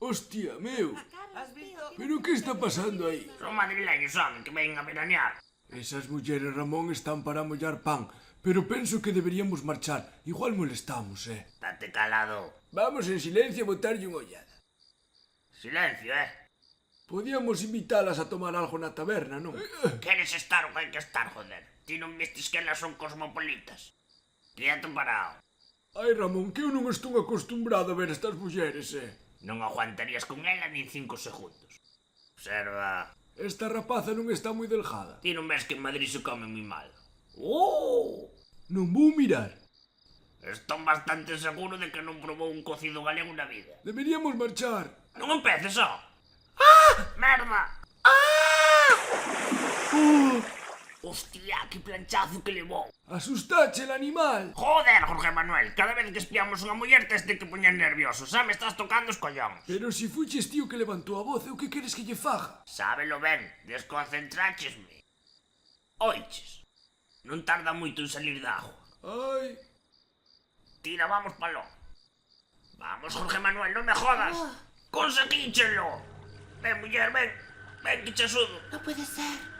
Hostia, meu. Has visto? Pero que está pasando aí? Son madrileños, home, que ven a veranear. Esas mulleres, Ramón, están para mollar pan. Pero penso que deberíamos marchar. Igual molestamos, Date calado. Vamos en silencio a botarlle unha ollada. Silencio, Podíamos invitalas a tomar algo na taberna, non? Queres estar o que hai que estar, joder. Ti non vistes que elas son cosmopolitas. Quieto parado. Ai, Ramón, que eu non estou acostumbrado a ver estas mulleres, Non aguantarías con ela nin 5 segundos. Observa. Esta rapaza non está moi delgada. Ti non ves que en Madrid se come moi mal. Non vou mirar. Estou bastante seguro de que non probou un cocido galego na vida. Deberíamos marchar. Non empeces, ó. Merda! Hostia, que planchazo que levou. Asustache el animal. Joder, Jorge Manuel, cada vez que espiamos unha muller tes de que poñer nervioso, xa me estás tocando os collóns. Pero si fuches tío que levantou a voz, o que queres que lle faga? Sábelo ben, desconcentráchesme. Oiches, non tarda moito en salir da agua. Ai, Tira, vamos palo. Vamos, Jorge Manuel, non me jodas. Conseguíchelo. Ven, muller, ven. Ven, que che sudo. No puede ser.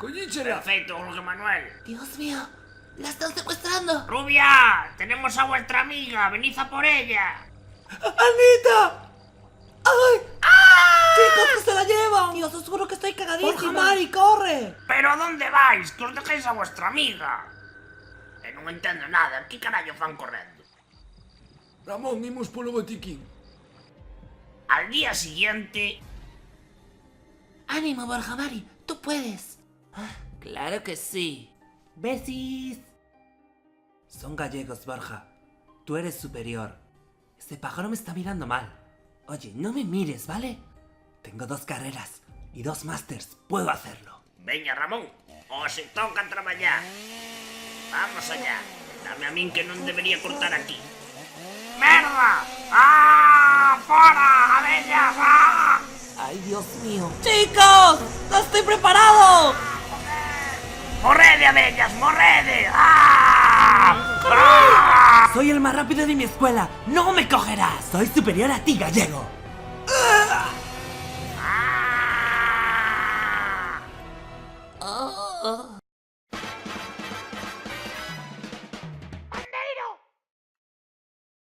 collíchela. Perfecto, Jorge Manuel. Dios mío, la están secuestrando. Rubia, tenemos a vuestra amiga, venid a por ella. ¡Anita! ¡Ay! ¡Chicos, que se la llevan! Dios, os juro que estoy cagadísima. ¡Porja, Mari, corre! Pero a dónde vais? Que os dejéis a vuestra amiga. Non entendo nada, que carallo fan correndo? Ramón, imos polo botiquín. Al día siguiente... Ánimo, Borja Mari, tú puedes. Claro que sí. Besis. Son gallegos, Borja. Tú eres superior. Ese pájaro me está mirando mal. Oye, no me mires, ¿vale? Tengo 2 carreras y 2 másters. Puedo hacerlo. Veña, Ramón, o se toca traballar. Vamos allá. Dame a min que non debería cortar aquí. ¡Merda! ¡Fora! ¡Abellas! Ay, Dios mío. ¡Chicos! ¡No estoy preparado! ¡Morrede, abellas! ¡Morrede! Soy el más rápido de mi escuela. ¡No me cogerás! Soy superior a ti, gallego.